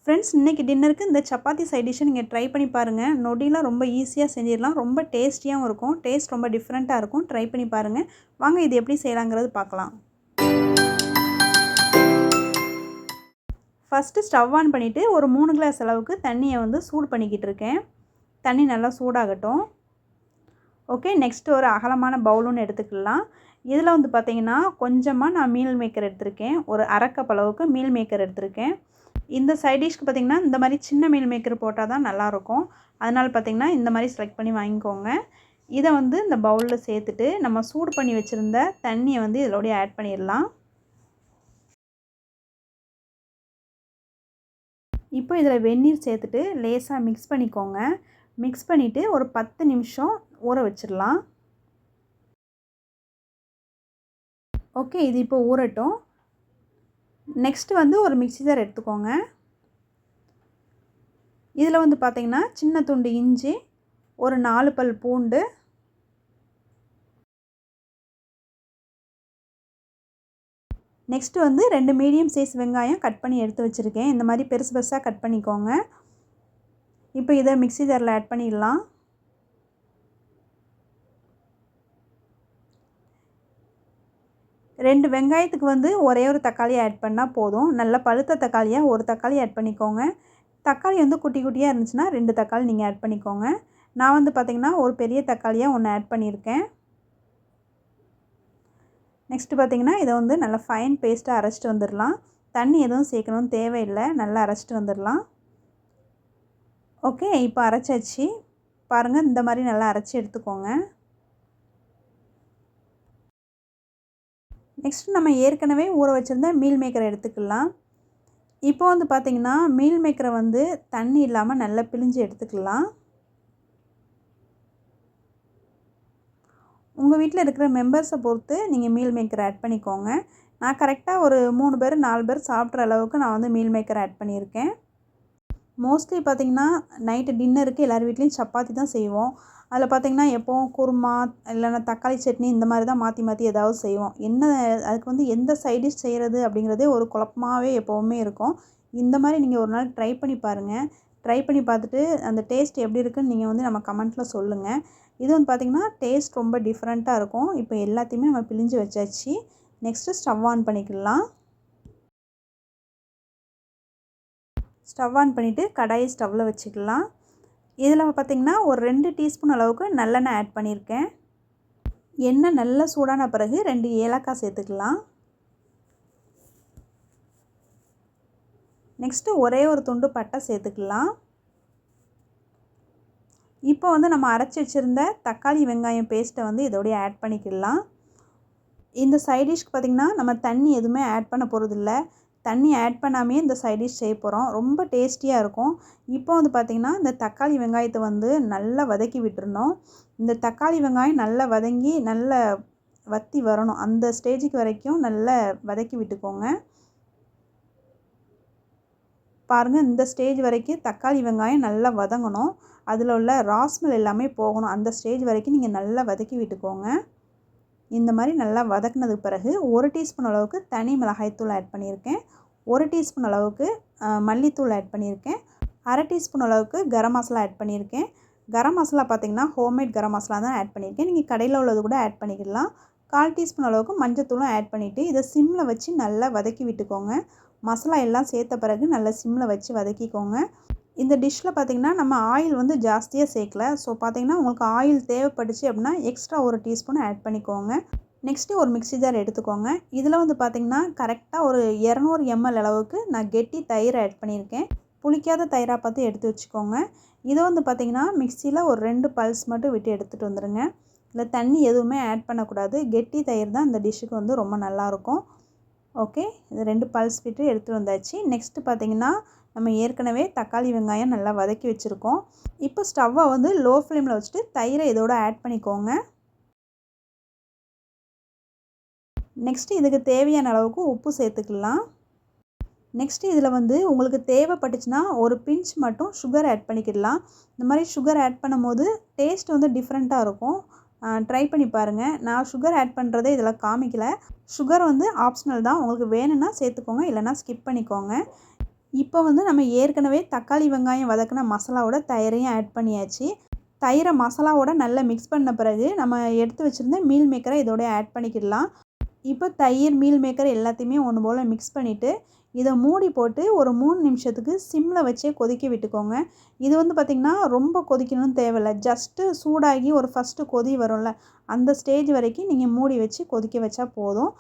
Friends, இன்றைக்கி டின்னருக்கு இந்த சப்பாத்தி சைட் டிஷ்ஷை நீங்கள் ட்ரை பண்ணி பாருங்கள். நொடிலாம் ரொம்ப ஈஸியாக செஞ்சிடலாம். ரொம்ப டேஸ்டியாகவும் இருக்கும். டேஸ்ட் ரொம்ப டிஃப்ரெண்ட்டாக இருக்கும். ட்ரை பண்ணி பாருங்கள். வாங்க இது எப்படி செய்யலாங்கிறது பார்க்கலாம். ஃபஸ்ட்டு ஸ்டவ் ஆன் பண்ணிவிட்டு ஒரு 3 கிளாஸ் அளவுக்கு தண்ணியை சூடு பண்ணிக்கிட்டு இருக்கேன். தண்ணி நல்லா சூடாகட்டும். ஓகே, நெக்ஸ்ட்டு ஒரு அகலமான பவுலுன்னு எடுத்துக்கலாம். இதில் பார்த்திங்கன்னா கொஞ்சமாக நான் மீல் மேக்கர் எடுத்திருக்கேன். ஒரு அரை கப் அளவுக்கு மீல் மேக்கர் எடுத்திருக்கேன். இந்த சைட் டிஷ்க்கு பார்த்திங்கன்னா இந்த மாதிரி சின்ன மீல் மேக்கர் போட்டால் தான் நல்லாயிருக்கும். அதனால் பார்த்திங்கன்னா இந்த மாதிரி செலக்ட் பண்ணி வாங்கிக்கோங்க. இதை இந்த பவுலில் சேர்த்துட்டு நம்ம சூடு பண்ணி வச்சுருந்த தண்ணியை இதோடய ஆட் பண்ணிடலாம். இப்போ இதில் வெந்நீர் சேர்த்துட்டு லேசாக மிக்ஸ் பண்ணிக்கோங்க. மிக்ஸ் பண்ணிவிட்டு ஒரு 10 நிமிஷம் ஊற வச்சிடலாம். ஓகே, இது இப்போ ஊறட்டும். நெக்ஸ்ட்டு ஒரு மிக்ஸி ஜார் எடுத்துக்கோங்க. இதில் பார்த்திங்கன்னா சின்ன துண்டு இஞ்சி, ஒரு 4 பல் பூண்டு, நெக்ஸ்ட்டு 2 மீடியம் சைஸ் வெங்காயம் கட் பண்ணி எடுத்து வச்சுருக்கேன். இந்த மாதிரி பெருசு பெருசாக கட் பண்ணிக்கோங்க. இப்போ இதை மிக்ஸி ஜாரில் ஆட் பண்ணிடலாம். ரெண்டு வெங்காயத்துக்கு ஒரே ஒரு தக்காளி ஆட் பண்ணால் போதும். நல்ல பழுத்த தக்காளியாக ஒரு தக்காளி ஆட் பண்ணிக்கோங்க. தக்காளி குட்டி குட்டியாக இருந்துச்சுன்னா 2 தக்காளி நீங்கள் ஆட் பண்ணிக்கோங்க. நான் பார்த்திங்கன்னா ஒரு பெரிய தக்காளியாக 1 ஆட் பண்ணியிருக்கேன். நெக்ஸ்ட்டு பார்த்திங்கன்னா இதை நல்லா ஃபைன் பேஸ்ட்டாக அரைச்சிட்டு வந்துடலாம். தண்ணி எதுவும் சேர்க்கணும்னு தேவையில்லை. நல்லா அரைச்சிட்டு வந்துடலாம். ஓகே, இப்போ அரைச்சாச்சு. பாருங்கள், இந்த மாதிரி நல்லா அரைச்சி எடுத்துக்கோங்க. நெக்ஸ்ட் நம்ம ஏற்கனவே ஊற வச்சுருந்த மீல் மேக்கரை எடுத்துக்கலாம். இப்போ பார்த்திங்கன்னா மீல் மேக்கரை தண்ணி இல்லாமல் நல்லா பிழிஞ்சு எடுத்துக்கலாம். உங்கள் வீட்டில் இருக்கிற மெம்பர்ஸை பொறுத்து நீங்கள் மீல் மேக்கரை ஆட் பண்ணிக்கோங்க. நான் கரெக்டாக ஒரு 3 பேர் 4 பேர் சாப்பிட்ற அளவுக்கு நான் மீல் மேக்கரை ஆட் பண்ணியிருக்கேன். மோஸ்ட்லி பார்த்திங்கன்னா நைட்டு டின்னருக்கு எல்லார் வீட்லேயும் சப்பாத்தி தான் செய்வோம். அதில் பார்த்திங்கன்னா எப்போவும் குருமா இல்லைன்னா தக்காளி சட்னி இந்த மாதிரி தான் மாற்றி மாற்றி ஏதாவது செய்வோம். அதுக்கு எந்த சைட் டிஷ் செய்கிறது அப்படிங்கிறதே ஒரு குழப்பமாகவே எப்போவுமே இருக்கும். இந்த மாதிரி நீங்கள் ஒரு நாள் ட்ரை பண்ணி பாருங்கள். ட்ரை பண்ணி பார்த்துட்டு அந்த டேஸ்ட் எப்படி இருக்குன்னு நீங்கள் நம்ம கமெண்ட்டில் சொல்லுங்கள். இது பார்த்திங்கன்னா டேஸ்ட் ரொம்ப டிஃப்ரெண்ட்டாக இருக்கும். இப்போ எல்லாத்தையுமே நம்ம பிழிஞ்சு வச்சாச்சு. நெக்ஸ்ட்டு ஸ்டவ் ஆன் பண்ணிக்கலாம். ஸ்டவ் ஆன் பண்ணிவிட்டு கடாயை ஸ்டவ்வில் வச்சுக்கலாம். இதில் பார்த்திங்கன்னா ஒரு 2 டீஸ்பூன் அளவுக்கு நல்லெண்ணெய் ஆட் பண்ணியிருக்கேன். எண்ணெய் நல்லா சூடான பிறகு 2 ஏலக்காய் சேர்த்துக்கலாம். நெக்ஸ்ட்டு ஒரே ஒரு துண்டு பட்டை சேர்த்துக்கலாம். இப்போ நம்ம அரைச்சி வச்சுருந்த தக்காளி வெங்காயம் பேஸ்ட்டை இதோடய ஆட் பண்ணிக்கலாம். இந்த சைட் டிஷ்க்கு பார்த்திங்கன்னா நம்ம தண்ணி எதுவுமே ஆட் பண்ண போகிறதில்ல. தண்ணி ஆட் பண்ணாமே இந்த சைட் டிஷ் செய்ய போகிறோம். ரொம்ப டேஸ்டியாக இருக்கும். இப்போ பார்த்திங்கன்னா இந்த தக்காளி வெங்காயத்தை நல்லா வதக்கி விட்டுறணும். இந்த தக்காளி வெங்காயம் நல்லா வதங்கி நல்லா வற்றி வரணும். அந்த ஸ்டேஜுக்கு வரைக்கும் நல்லா வதக்கி விட்டுக்கோங்க. பாருங்கள், இந்த ஸ்டேஜ் வரைக்கும் தக்காளி வெங்காயம் நல்லா வதங்கணும். அதில் உள்ள ராஸ்மெல் எல்லாமே போகணும். அந்த ஸ்டேஜ் வரைக்கும் நீங்கள் நல்லா வதக்கி விட்டுக்கோங்க. இந்த மாதிரி நல்லா வதக்கினதுக்கு பிறகு 1 டீஸ்பூன் அளவுக்கு தனி மிளகாய்த்தூள் ஆட் பண்ணியிருக்கேன். 1 டீஸ்பூன் அளவுக்கு மல்லித்தூள் ஆட் பண்ணியிருக்கேன். அரை டீஸ்பூன் அளவுக்கு கரம் மசாலா ஆட் பண்ணியிருக்கேன். கரம் மசாலா பார்த்திங்கன்னா ஹோம்மேட் கரம் மசாலா தான் ஆட் பண்ணியிருக்கேன். நீங்கள் கடையில் உள்ளது கூட ஆட் பண்ணிக்கலாம். 1/4 டீஸ்பூன் அளவுக்கு மஞ்சத்தூளும் ஆட் பண்ணிவிட்டு இதை சிம்மில் வச்சு நல்லா வதக்கி விட்டுக்கோங்க. மசாலா எல்லாம் சேர்த்த பிறகு நல்லா சிம்மில் வச்சு வதக்கிக்கோங்க. இந்த டிஷ்ஷில் பார்த்திங்கன்னா நம்ம ஆயில் ஜாஸ்தியாக சேர்க்கல. ஸோ பார்த்திங்கன்னா உங்களுக்கு ஆயில் தேவைப்பட்டுச்சு அப்படின்னா எக்ஸ்ட்ரா 1 டீஸ்பூன் ஆட் பண்ணிக்கோங்க. நெக்ஸ்ட்டு ஒரு மிக்ஸி ஜார் எடுத்துக்கோங்க. இதில் பார்த்திங்கன்னா கரெக்டாக ஒரு 200 ml அளவுக்கு நான் கெட்டி தயிர் ஆட் பண்ணியிருக்கேன். புளிக்காத தயிராக பார்த்து எடுத்து வச்சுக்கோங்க. இதை பார்த்திங்கன்னா மிக்சியில் ஒரு 2 பல்ஸ் மட்டும் விட்டு எடுத்துகிட்டு வந்துடுங்க. இதில் தண்ணி எதுவுமே ஆட் பண்ணக்கூடாது. கெட்டி தயிர் தான் இந்த டிஷ்ஷுக்கு ரொம்ப நல்லாயிருக்கும். ஓகே, இது 2 பல்ஸ் விட்டு எடுத்துகிட்டு வந்தாச்சு. நெக்ஸ்ட்டு பார்த்திங்கன்னா நம்ம ஏற்கனவே தக்காளி வெங்காயம் நல்லா வதக்கி வச்சுருக்கோம். இப்போ ஸ்டவ்வை லோ ஃப்ளேமில் வச்சுட்டு தயிரை இதோட ஆட் பண்ணிக்கோங்க. நெக்ஸ்ட்டு இதுக்கு தேவையான அளவுக்கு உப்பு சேர்த்துக்கலாம். நெக்ஸ்ட்டு இதில் உங்களுக்கு தேவைப்பட்டுச்சுன்னா ஒரு பிஞ்ச் மட்டும் சுகர் ஆட் பண்ணிக்கிடலாம். இந்த மாதிரி சுகர் ஆட் பண்ணும்போது டேஸ்ட் டிஃப்ரெண்ட்டாக இருக்கும். ட்ரை பண்ணி பாருங்கள். நான் சுகர் ஆட் பண்ணுறதே இதில் காமிக்கல. சுகர் ஆப்ஷனல் தான். உங்களுக்கு வேணும்னா சேர்த்துக்கோங்க, இல்லைனா ஸ்கிப் பண்ணிக்கோங்க. இப்போ வந்து நம்ம ஏற்கனவே தக்காளி வெங்காயம் வதக்கின மசாலாவோட தயிரையும் ஆட் பண்ணியாச்சு. தயிரை மசாலாவோட நல்லா மிக்ஸ் பண்ண பிறகு நம்ம எடுத்து வச்சுருந்த மீல் மேக்கரை இதோட ஆட் பண்ணிக்கிடலாம். இப்போ தயிர், மீல் மேக்கர் எல்லாத்தையுமே ஒன்று போல் மிக்ஸ் பண்ணிவிட்டு இதை மூடி போட்டு ஒரு 3 நிமிஷத்துக்கு சிம்மில் வச்சே கொதிக்க விட்டுக்கோங்க. இது வந்து பார்த்திங்கன்னா ரொம்ப கொதிக்கணும்னு தேவையில்லை. ஜஸ்ட்டு சூடாகி ஒரு ஃபஸ்ட்டு கொதி வரும்ல, அந்த ஸ்டேஜ் வரைக்கும் நீங்கள் மூடி வச்சு கொதிக்க வச்சா போதும்.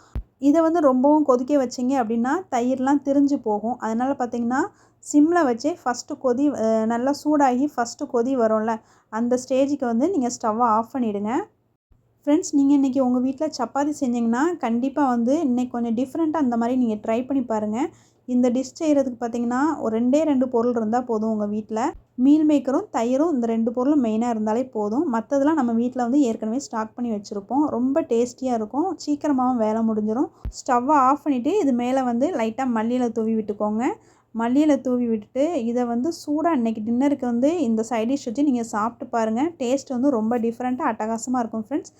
இதை வந்து ரொம்பவும் கொதிக்க வச்சிங்க அப்படின்னா தயிர்லாம் திரிஞ்சு போகும். அதனால் பார்த்திங்கன்னா சிம்மில் வச்சே ஃபஸ்ட்டு கொதி நல்லா சூடாகி ஃபஸ்ட்டு கொதி வரும்ல, அந்த ஸ்டேஜுக்கு வந்து நீங்கள் ஸ்டவ்வை ஆஃப் பண்ணிவிடுங்க. ஃப்ரெண்ட்ஸ், நீங்கள் இன்றைக்கி உங்கள் வீட்டில் சப்பாத்தி செஞ்சிங்கன்னா கண்டிப்பாக வந்து இன்றைக்கி கொஞ்சம் டிஃப்ரெண்ட்டாக அந்த மாதிரி நீங்கள் ட்ரை பண்ணி பாருங்கள். இந்த டிஷ் செய்கிறதுக்கு பார்த்திங்கன்னா ஒரு 2 பொருள் இருந்தால் போதும் உங்கள் வீட்டில். மீல் மேக்கரும் தயிரும் இந்த 2 பொருளும் மெயினாக இருந்தாலே போதும். மற்றதெல்லாம் நம்ம வீட்டில் வந்து ஏற்கனவே ஸ்டாக் பண்ணி வச்சுருப்போம். ரொம்ப டேஸ்டியாக இருக்கும், சீக்கிரமாகவும் வேலை முடிஞ்சிடும். ஸ்டவ்வை ஆஃப் பண்ணிவிட்டு இது மேலே வந்து லைட்டாக மல்லியில் தூவி விட்டுக்கோங்க. மல்லியில் தூவி விட்டுட்டு இதை வந்து சூடாக இன்றைக்கி டின்னருக்கு வந்து இந்த சைட் டிஷ் வச்சு நீங்கள் சாப்பிட்டு பாருங்கள். டேஸ்ட் வந்து ரொம்ப டிஃப்ரெண்ட்டாக அட்டகாசமாக இருக்கும் ஃப்ரெண்ட்ஸ்.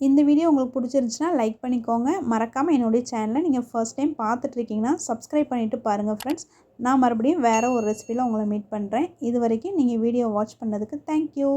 இந்த வீடியோ உங்களுக்கு பிடிச்சிருந்துச்சுன்னா லைக் பண்ணிக்கோங்க. மறக்காமல் என்னுடைய சேனலை நீங்கள் ஃபர்ஸ்ட் டைம் பார்த்துட்ருக்கீங்கன்னா சப்ஸ்கிரைப் பண்ணிவிட்டு பாருங்கள் ஃப்ரெண்ட்ஸ். நான் மறுபடியும் வேறு ஒரு ரெசிபியில் உங்களை மீட் பண்ணுறேன். இது வரைக்கும் நீங்கள் வீடியோ வாட்ச் பண்ணதுக்கு தேங்க்யூ.